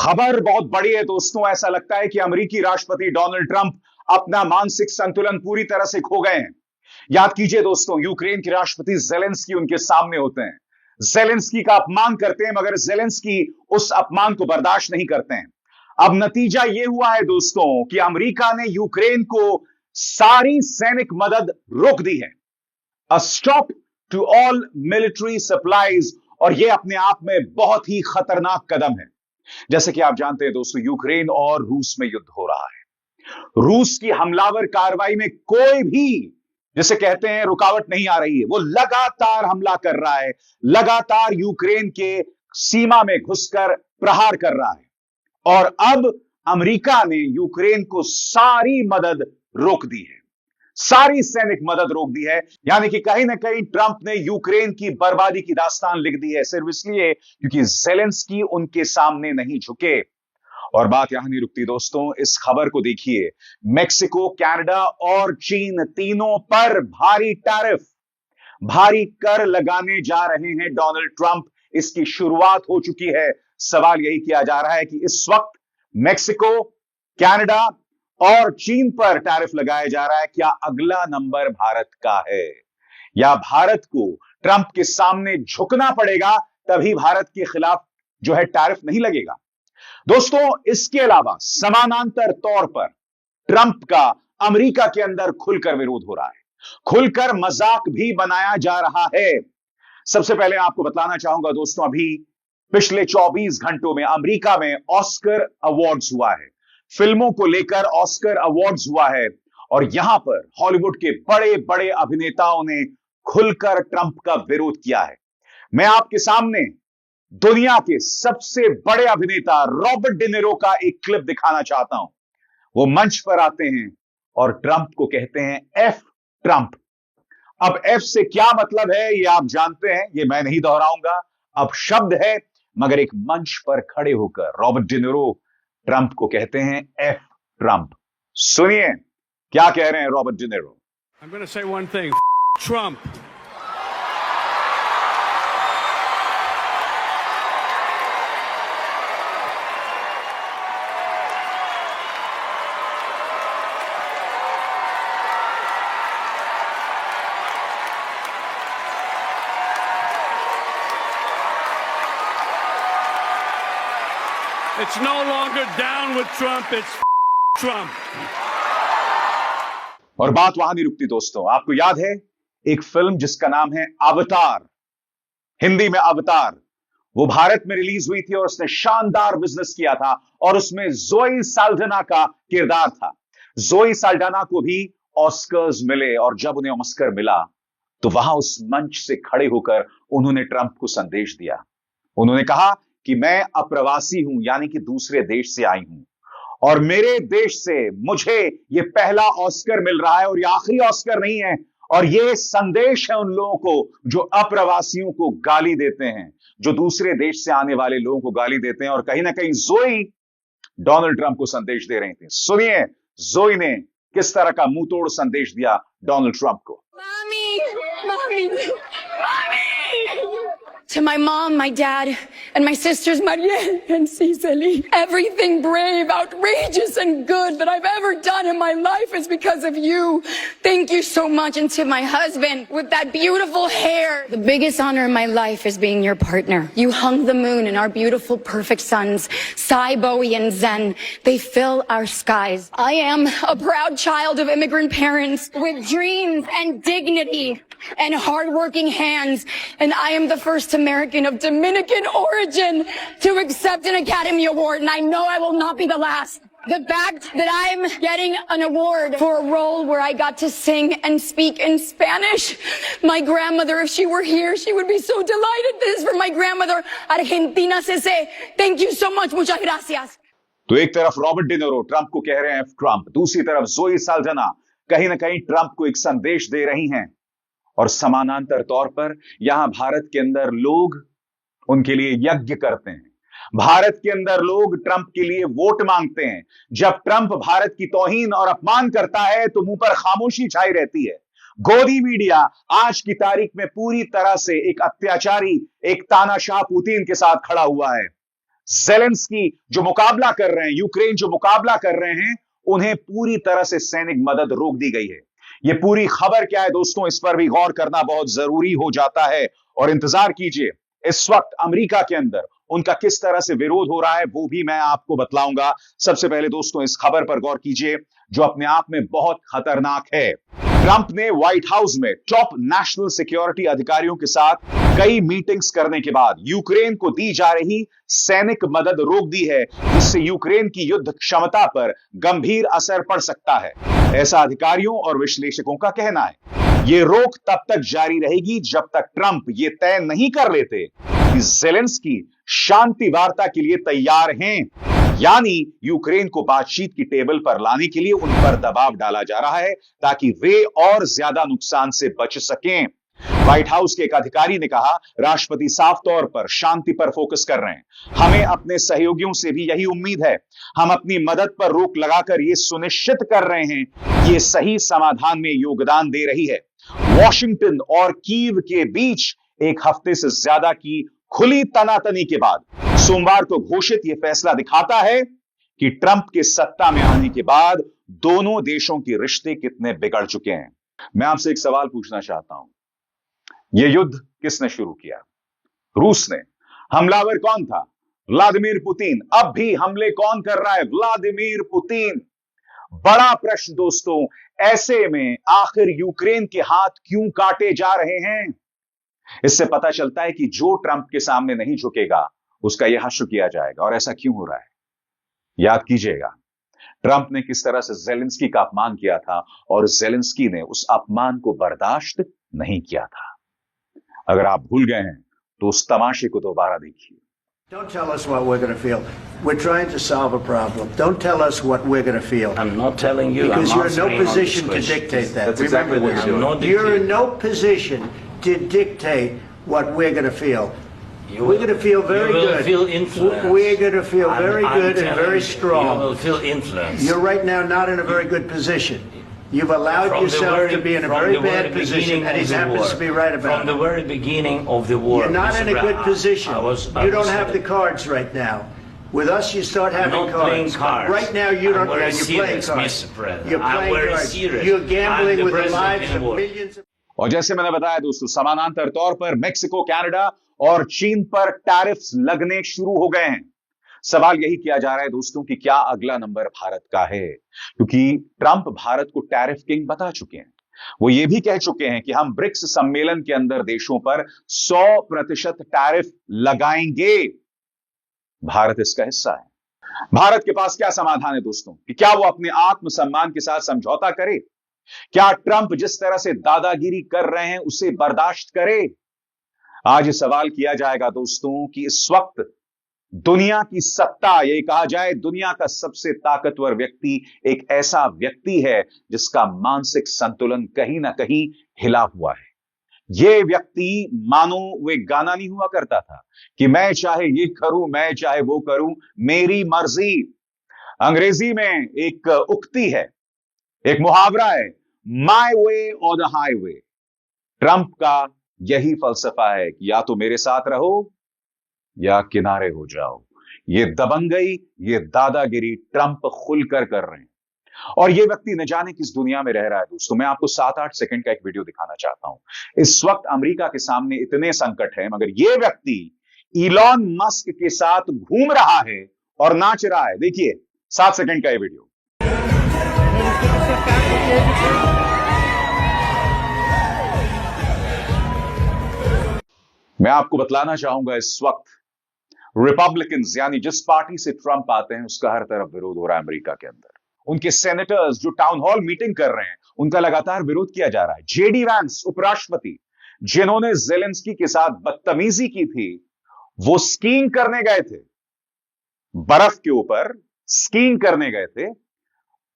खबर बहुत बड़ी है दोस्तों। ऐसा लगता है कि अमेरिकी राष्ट्रपति डोनाल्ड ट्रंप अपना मानसिक संतुलन पूरी तरह से खो गए हैं। याद कीजिए दोस्तों, यूक्रेन के राष्ट्रपति जेलेंस्की उनके सामने होते हैं, जेलेंस्की का अपमान करते हैं, मगर जेलेंस्की उस अपमान को बर्दाश्त नहीं करते हैं। अब नतीजा यह हुआ है दोस्तों कि अमेरिका ने यूक्रेन को सारी सैनिक मदद रोक दी है। A stop to all military supplies, और यह अपने आप में बहुत ही खतरनाक कदम है। जैसे कि आप जानते हैं दोस्तों, यूक्रेन और रूस में युद्ध हो रहा है। रूस की हमलावर कार्रवाई में कोई भी, जिसे कहते हैं, रुकावट नहीं आ रही है। वो लगातार हमला कर रहा है, लगातार यूक्रेन के सीमा में घुसकर प्रहार कर रहा है। और अब अमेरिका ने यूक्रेन को सारी मदद रोक दी है, सारी सैनिक मदद रोक दी है। यानी कि कहीं ना कहीं ट्रंप ने यूक्रेन की बर्बादी की दास्तान लिख दी है, सिर्फ इसलिए क्योंकि जेलेंस्की उनके सामने नहीं झुके। और बात यहां नहीं रुकती दोस्तों, इस खबर को देखिए। मेक्सिको, कनाडा और चीन तीनों पर भारी टैरिफ, भारी कर लगाने जा रहे हैं डोनाल्ड ट्रंप। इसकी शुरुआत हो चुकी है। सवाल यही किया जा रहा है कि इस वक्त मेक्सिको, कनाडा और चीन पर टैरिफ लगाया जा रहा है, क्या अगला नंबर भारत का है, या भारत को ट्रंप के सामने झुकना पड़ेगा तभी भारत के खिलाफ जो है टैरिफ नहीं लगेगा। दोस्तों, इसके अलावा समानांतर तौर पर ट्रंप का अमेरिका के अंदर खुलकर विरोध हो रहा है, खुलकर मजाक भी बनाया जा रहा है। सबसे पहले आपको बताना चाहूंगा दोस्तों, अभी पिछले 24 घंटों में अमेरिका में ऑस्कर अवार्ड्स हुआ है। फिल्मों को लेकर ऑस्कर अवार्ड्स हुआ है, और यहां पर हॉलीवुड के बड़े बड़े अभिनेताओं ने खुलकर ट्रंप का विरोध किया है। मैं आपके सामने दुनिया के सबसे बड़े अभिनेता रॉबर्ट डिनेरो का एक क्लिप दिखाना चाहता हूं। वो मंच पर आते हैं और ट्रंप को कहते हैं एफ ट्रंप। अब एफ से क्या मतलब है ये आप जानते हैं, ये मैं नहीं दोहराऊंगा। अब शब्द है, मगर एक मंच पर खड़े होकर रॉबर्ट डिनेरो ट्रंप को कहते हैं एफ ट्रंप। सुनिए क्या कह रहे हैं Robert De Niro. I'm going to say one thing. Trump. It's no longer down with Trump, it's Trump. और बात वहां नहीं रुकती दोस्तों। आपको याद है एक फिल्म जिसका नाम है अवतार, हिंदी में अवतार, वो भारत में रिलीज हुई थी और उसने शानदार बिजनेस किया था, और उसमें जोई साल्डाना का किरदार था। जोई साल्डाना को भी ऑस्कर्स मिले, और जब उन्हें ऑस्कर मिला तो वहां उस मंच से खड़े होकर उन्होंने ट्रंप को संदेश दिया। उन्होंने कहा कि मैं अप्रवासी हूं, यानी कि दूसरे देश से आई हूं, और मेरे देश से मुझे यह पहला ऑस्कर मिल रहा है, और यह आखिरी ऑस्कर नहीं है। और यह संदेश है उन लोगों को जो अप्रवासियों को गाली देते हैं, जो दूसरे देश से आने वाले लोगों को गाली देते हैं। और कहीं ना कहीं जोई डोनाल्ड ट्रंप को संदेश दे रही थी। सुनिए जोई ने किस तरह का मुंह तोड़ संदेश दिया डोनाल्ड ट्रंप को। Mommy, mommy. To my mom, my dad, and my sisters, Marielle and Cecily. Everything brave, outrageous, and good that I've ever done in my life is because of you. Thank you so much. And to my husband, with that beautiful hair. The biggest honor in my life is being your partner. You hung the moon and our beautiful, perfect sons, Sai, Bowie, and Zen. They fill our skies. I am a proud child of immigrant parents with dreams and dignity and hardworking hands, and I am the first American of Dominican origin to accept an Academy Award, and I know I will not be the last. The fact that I'm getting an award for a role where I got to sing and speak in Spanish, my grandmother, if she were here, she would be so delighted. This is for my grandmother, Argentina Cese. Thank you so much. Muchas gracias. तो एक तरफ Robert De Niro Trump को कह रहे हैं Trump, दूसरी तरफ जोई साल्डाना कहीं ना कहीं ट्रंप को एक संदेश दे रही हैं। और समानांतर तौर पर यहां भारत के अंदर लोग उनके लिए यज्ञ करते हैं, भारत के अंदर लोग ट्रंप के लिए वोट मांगते हैं। जब ट्रंप भारत की तौहीन और अपमान करता है तो मुंह पर खामोशी छाई रहती है। गोदी मीडिया आज की तारीख में पूरी तरह से एक अत्याचारी, एक तानाशाह पुतिन के साथ खड़ा हुआ है। ज़ेलेंस्की जो मुकाबला कर रहे हैं, यूक्रेन जो मुकाबला कर रहे हैं, उन्हें पूरी तरह से सैनिक मदद रोक दी गई है। यह पूरी खबर क्या है दोस्तों, इस पर भी गौर करना बहुत जरूरी हो जाता है और इंतजार कीजिए। इस वक्त अमेरिका के अंदर उनका किस तरह से विरोध हो रहा है वो भी मैं आपको बतलाऊंगा। सबसे पहले दोस्तों इस खबर पर गौर कीजिए जो अपने आप में बहुत खतरनाक है। ट्रंप ने व्हाइट हाउस में टॉप नेशनल सिक्योरिटी अधिकारियों के साथ कई मीटिंग्स करने के बाद यूक्रेन को दी जा रही सैनिक मदद रोक दी है, जिससे यूक्रेन की युद्ध क्षमता पर गंभीर असर पड़ सकता है, ऐसा अधिकारियों और विश्लेषकों का कहना है। यह रोक तब तक जारी रहेगी जब तक ट्रंप यह तय नहीं कर लेते कि ज़ेलेंस्की शांति वार्ता के लिए तैयार हैं, यानी यूक्रेन को बातचीत की टेबल पर लाने के लिए उन पर दबाव डाला जा रहा है ताकि वे और ज्यादा नुकसान से बच सकें। व्हाइट हाउस के एक अधिकारी ने कहा, राष्ट्रपति साफ तौर पर शांति पर फोकस कर रहे हैं। हमें अपने सहयोगियों से भी यही उम्मीद है। हम अपनी मदद पर रोक लगाकर यह सुनिश्चित कर रहे हैं कि यह सही समाधान में योगदान दे रही है। वॉशिंगटन और कीव के बीच एक हफ्ते से ज्यादा की खुली तनातनी के बाद सोमवार को घोषित यह फैसला दिखाता है कि ट्रंप के सत्ता में आने के बाद दोनों देशों के रिश्ते कितने बिगड़ चुके हैं। मैं आपसे एक सवाल पूछना चाहता हूं, यह युद्ध किसने शुरू किया? रूस ने। हमलावर कौन था? Vladimir Putin. अब भी हमले कौन कर रहा है? Vladimir Putin. बड़ा प्रश्न दोस्तों, ऐसे में आखिर यूक्रेन के हाथ क्यों काटे जा रहे हैं? इससे पता चलता है कि जो ट्रंप के सामने नहीं झुकेगा उसका यह हश्र किया जाएगा। और ऐसा क्यों हो रहा है? याद कीजिएगा, ट्रंप ने किस तरह से ज़ेलेंस्की का अपमान किया था और ज़ेलेंस्की ने उस अपमान को बर्दाश्त नहीं किया था। अगर आप भूल गए हैं तो उस तमाशे को दोबारा देखिए। Don't tell us what we're going to feel. We're trying to solve a problem. Don't tell us what we're going to feel. I'm not telling you. Because I'm you're in no position to dictate that. Remember this. You're in no position to dictate what we're going to feel. We're going to feel very good. You will feel influence. We're going to feel very good and very strong. You will feel influence. You're right now not in a very good position. You've allowed yourself to be in a very bad position, and he happens to be right about it. From the very beginning of the war. You're not in a good position. You don't have the cards right now. With us, you start having cards. Right now, you don't. You're playing cards. You're playing cards. You're gambling with the lives of millions of. और जैसे मैंने बताया दोस्तों, समानांतर तौर पर Mexico, Canada और चीन पर टैरिफ्स लगने शुरू हो गए हैं। सवाल यही किया जा रहा है दोस्तों कि क्या अगला नंबर भारत का है, क्योंकि ट्रंप भारत को टैरिफ किंग बता चुके हैं। वो ये भी कह चुके हैं कि हम ब्रिक्स सम्मेलन के अंदर देशों पर 100% टैरिफ लगाएंगे। भारत इसका हिस्सा है। भारत के पास क्या समाधान है दोस्तों कि क्या वो अपने आत्मसम्मान के साथ समझौता करे? क्या ट्रंप जिस तरह से दादागिरी कर रहे हैं उसे बर्दाश्त करे? आज ये सवाल किया जाएगा दोस्तों कि इस वक्त दुनिया की सत्ता, ये कहा जाए दुनिया का सबसे ताकतवर व्यक्ति एक ऐसा व्यक्ति है जिसका मानसिक संतुलन कहीं ना कहीं हिला हुआ है। यह व्यक्ति मानो वे गाना नहीं हुआ करता था कि मैं चाहे ये करूं, मैं चाहे वो करूं, मेरी मर्जी। अंग्रेजी में एक उक्ति है, एक मुहावरा है, माय वे और द हाईवे। ट्रंप का यही फलसफा है कि या तो मेरे साथ रहो या किनारे हो जाओ। ये दबंगई, ये दादागिरी ट्रंप खुलकर कर रहे हैं और ये व्यक्ति न जाने किस दुनिया में रह रहा है दोस्तों। मैं आपको 7-8 सेकंड का एक वीडियो दिखाना चाहता हूं। इस वक्त अमेरिका के सामने इतने संकट है, मगर ये व्यक्ति इलॉन मस्क के साथ घूम रहा है और नाच रहा है। देखिए 7 सेकंड का ये वीडियो। मैं आपको बतलाना चाहूंगा इस वक्त रिपब्लिकन्स यानी जिस पार्टी से ट्रंप आते हैं उसका हर तरफ विरोध हो रहा है अमेरिका के अंदर। उनके सेनेटर्स जो टाउन हॉल मीटिंग कर रहे हैं उनका लगातार विरोध किया जा रहा है। जेडी वैंस उपराष्ट्रपति, जिन्होंने ज़ेलेंस्की के साथ बदतमीजी की थी, वो स्कीइंग करने गए थे, बर्फ के ऊपर स्कीइंग करने गए थे,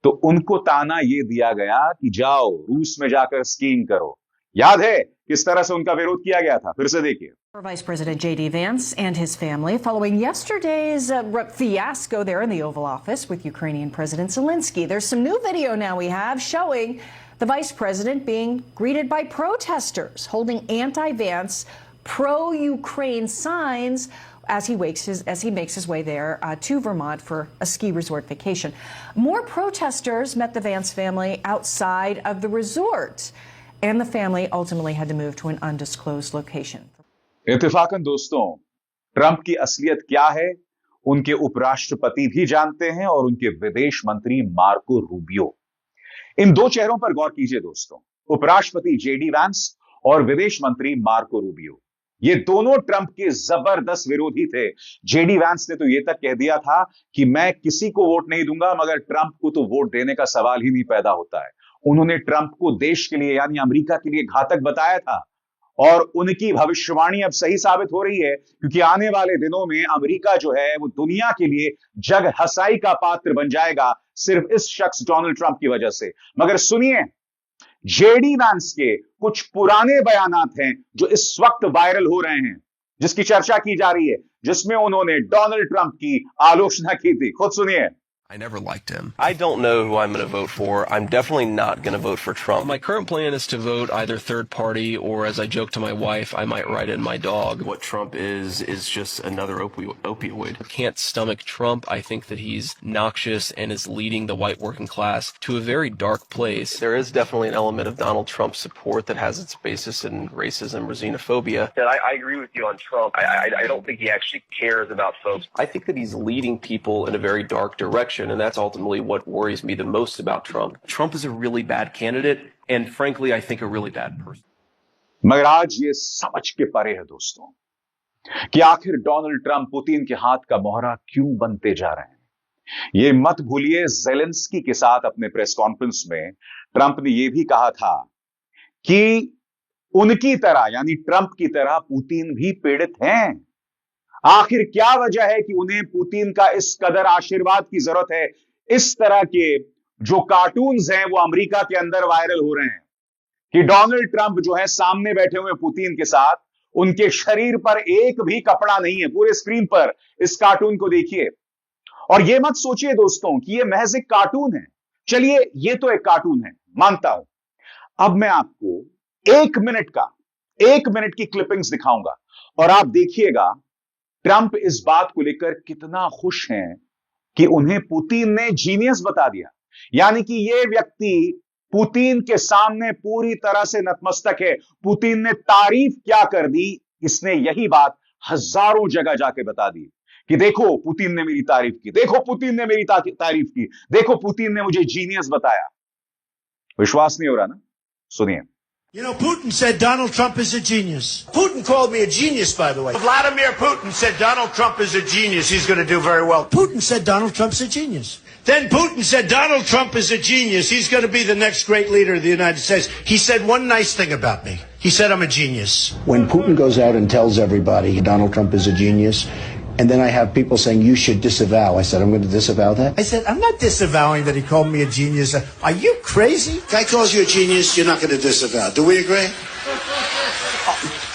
तो उनको ताना यह दिया गया कि जाओ रूस में जाकर स्कीइंग करो। याद है किस तरह से उनका विरोध किया गया था? फिर से देखिए। Vice President J.D. Vance and his family following yesterday's fiasco there in the Oval Office with Ukrainian President Zelensky. There's some new video now we have showing the Vice President being greeted by protesters holding anti-Vance, pro-Ukraine signs as he makes his way there to Vermont for a ski resort vacation. More protesters met the Vance family outside of the resort, and the family ultimately had to move to an undisclosed location. इत्तेफाकन दोस्तों, Trump की असलियत क्या है उनके उपराष्ट्रपति भी जानते हैं और उनके विदेश मंत्री मार्को रूबियो। इन दो चेहरों पर गौर कीजिए दोस्तों, उपराष्ट्रपति जेडी वैंस और विदेश मंत्री मार्को रूबियो। ये दोनों ट्रंप के जबरदस्त विरोधी थे। जेडी वैंस ने तो यह तक कह दिया था कि मैं किसी को वोट नहीं दूंगा, मगर ट्रंप को तो वोट देने का सवाल ही नहीं पैदा होता है। उन्होंने ट्रंप को देश के लिए यानी अमेरिका के लिए घातक बताया था और उनकी भविष्यवाणी अब सही साबित हो रही है, क्योंकि आने वाले दिनों में अमेरिका जो है वो दुनिया के लिए जग हंसाई का पात्र बन जाएगा सिर्फ इस शख्स डोनाल्ड ट्रंप की वजह से। मगर सुनिए, जेडी वैंस के कुछ पुराने बयानात हैं जो इस वक्त वायरल हो रहे हैं, जिसकी चर्चा की जा रही है, जिसमें उन्होंने डोनाल्ड ट्रंप की आलोचना की थी। खुद सुनिए। I never liked him. I don't know who I'm going to vote for. I'm definitely not going to vote for Trump. My current plan is to vote either third party or, as I joke to my wife, I might write in my dog. What Trump is just another opioid. I can't stomach Trump. I think that he's noxious and is leading the white working class to a very dark place. There is definitely an element of Donald Trump support that has its basis in racism or xenophobia. I agree with you on Trump. I don't think he actually cares about folks. I think that he's leading people in a very dark direction. And that's ultimately what worries me the most about Trump. Trump is a really bad candidate, and frankly, I think a really bad person. मगर आज ये समझ के परे है दोस्तों कि आखिर डोनाल्ड ट्रंप पुतिन के हाथ का मोहरा क्यों बनते जा रहे हैं। ये मत भूलिए, ज़ेलेंस्की के साथ अपने प्रेस कॉन्फ्रेंस में ट्रंप ने यह भी कहा था कि उनकी तरह यानी ट्रंप की तरह पुतिन भी पीड़ित हैं। आखिर क्या वजह है कि उन्हें पुतिन का इस कदर आशीर्वाद की जरूरत है। इस तरह के जो कार्टून्स हैं वो अमेरिका के अंदर वायरल हो रहे हैं कि डोनाल्ड ट्रंप जो है सामने बैठे हुए पुतिन के साथ, उनके शरीर पर एक भी कपड़ा नहीं है। पूरे स्क्रीन पर इस कार्टून को देखिए और यह मत सोचिए दोस्तों कि यह महज एक कार्टून है। चलिए, यह तो एक कार्टून है, मानता हूं। अब मैं आपको 1 मिनट की क्लिपिंग्स दिखाऊंगा और आप देखिएगा ट्रंप इस बात को लेकर कितना खुश हैं कि उन्हें पुतिन ने जीनियस बता दिया। यानी कि यह व्यक्ति पुतिन के सामने पूरी तरह से नतमस्तक है। पुतिन ने तारीफ क्या कर दी, इसने यही बात हजारों जगह जाके बता दी कि देखो पुतिन ने मेरी तारीफ की, देखो पुतिन ने मेरी तारीफ की, देखो पुतिन ने मुझे जीनियस बताया। विश्वास नहीं हो रहा ना? सुनिए। You know, Putin said Donald Trump is a genius. Putin called me a genius, by the way. Vladimir Putin said Donald Trump is a genius. He's going to do very well. Putin said Donald Trump's a genius. Then Putin said Donald Trump is a genius. He's going to be the next great leader of the United States. He said one nice thing about me. He said I'm a genius. When Putin goes out and tells everybody Donald Trump is a genius, and then I have people saying you should disavow. I said, I'm going to disavow that. I said, I'm not disavowing that he called me a genius. Are you crazy? Guy calls you a genius, you're not going to disavow. Do we agree?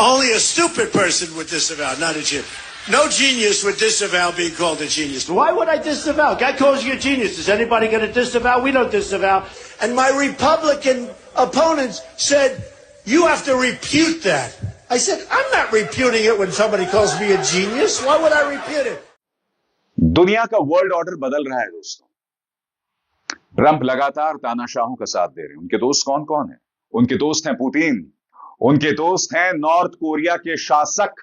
Only a stupid person would disavow, not a genius. No genius would disavow being called a genius. Why would I disavow? Guy calls you a genius. Is anybody going to disavow? We don't disavow. And my Republican opponents said, you have to repute that. I said, I'm not reputing it when somebody calls me a genius. Why would I repute it? दुनिया का world order बदल रहा है दोस्तों। Trump लगातार तानाशाहों का साथ दे रहे हैं। उनके दोस्त कौन कौन हैं? उनके दोस्त हैं पुतिन, उनके दोस्त हैं नॉर्थ कोरिया के शासक।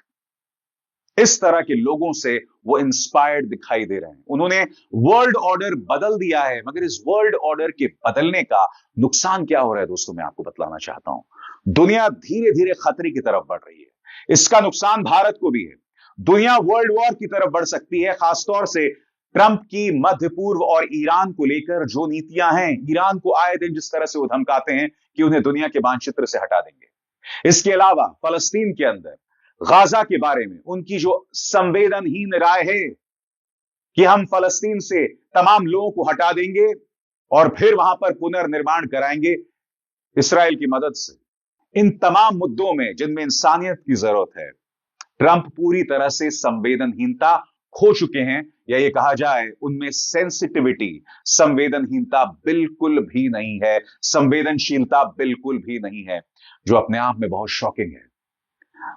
इस तरह के लोगों से वो इंस्पायर्ड दिखाई दे रहे हैं। उन्होंने वर्ल्ड ऑर्डर बदल दिया है, मगर इस वर्ल्ड ऑर्डर के बदलने का नुकसान क्या हो रहा है दोस्तों, मैं आपको बतलाना चाहता हूं। दुनिया धीरे धीरे खतरे की तरफ बढ़ रही है। इसका नुकसान भारत को भी है। दुनिया वर्ल्ड वॉर की तरफ बढ़ सकती है, खासतौर से ट्रंप की मध्य पूर्व और ईरान को लेकर जो नीतियां हैं। ईरान को आए दिन जिस तरह से वो धमकाते हैं कि उन्हें दुनिया के मानचित्र से हटा देंगे। इसके अलावा फलस्तीन के अंदर गाजा के बारे में उनकी जो संवेदनहीन राय है कि हम फलस्तीन से तमाम लोगों को हटा देंगे और फिर वहां पर पुनर्निर्माण कराएंगे इस्राएल की मदद से। इन तमाम मुद्दों में जिनमें इंसानियत की जरूरत है, ट्रंप पूरी तरह से संवेदनहीनता खो चुके हैं, या ये कहा जाए उनमें सेंसिटिविटी, संवेदनहीनता बिल्कुल भी नहीं है, संवेदनशीलता बिल्कुल भी नहीं है, जो अपने आप में बहुत शॉकिंग है।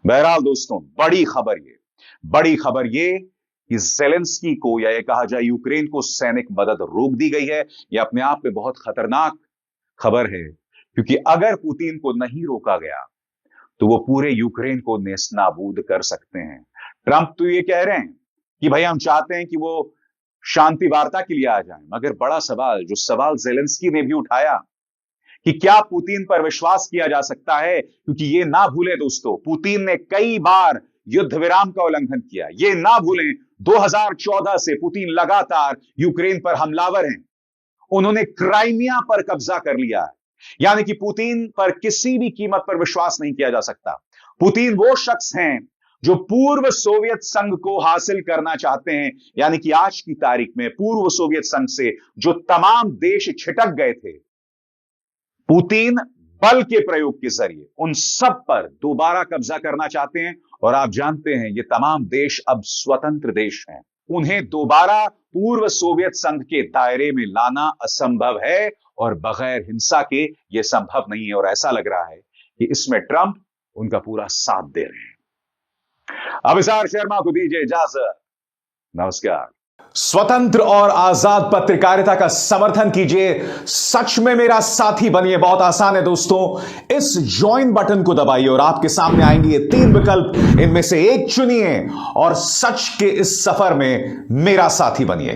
बहरहाल दोस्तों, बड़ी खबर ये बड़ी खबर ये कि ज़ेलेंस्की को, या ये कहा जाए यूक्रेन को, सैनिक मदद रोक दी गई है। यह अपने आप में बहुत खतरनाक खबर है, क्योंकि अगर पुतिन को नहीं रोका गया तो वो पूरे यूक्रेन को नेस्तनाबूद कर सकते हैं। ट्रंप तो ये कह रहे हैं कि भाई हम चाहते हैं कि वो शांति वार्ता के लिए आ जाएं, मगर बड़ा सवाल, जो सवाल ज़ेलेंस्की ने भी उठाया कि क्या पुतिन पर विश्वास किया जा सकता है, क्योंकि ये ना भूलें दोस्तों, पुतिन ने कई बार युद्ध विराम का उल्लंघन किया। ये ना भूलें 2014 से पुतिन लगातार यूक्रेन पर हमलावर हैं। उन्होंने क्राइमिया पर कब्जा कर लिया है। यानी कि पुतिन पर किसी भी कीमत पर विश्वास नहीं किया जा सकता। पुतिन वो शख्स हैं जो पूर्व सोवियत संघ को हासिल करना चाहते हैं। यानी कि आज की तारीख में पूर्व सोवियत संघ से जो तमाम देश छिटक गए थे, पुतिन बल के प्रयोग के जरिए उन सब पर दोबारा कब्जा करना चाहते हैं। और आप जानते हैं ये तमाम देश अब स्वतंत्र देश हैं। उन्हें दोबारा पूर्व सोवियत संघ के दायरे में लाना असंभव है, और बगैर हिंसा के यह संभव नहीं है। और ऐसा लग रहा है कि इसमें ट्रंप उनका पूरा साथ दे रहे हैं। अभिसार शर्मा को दीजिए इजाजत। नमस्कार। स्वतंत्र और आजाद पत्रकारिता का समर्थन कीजिए, सच में मेरा साथी बनिए। बहुत आसान है दोस्तों, इस ज्वाइन बटन को दबाइए और आपके सामने आएंगे ये 3 विकल्प। इनमें से एक चुनिए और सच के इस सफर में मेरा साथी बनिए।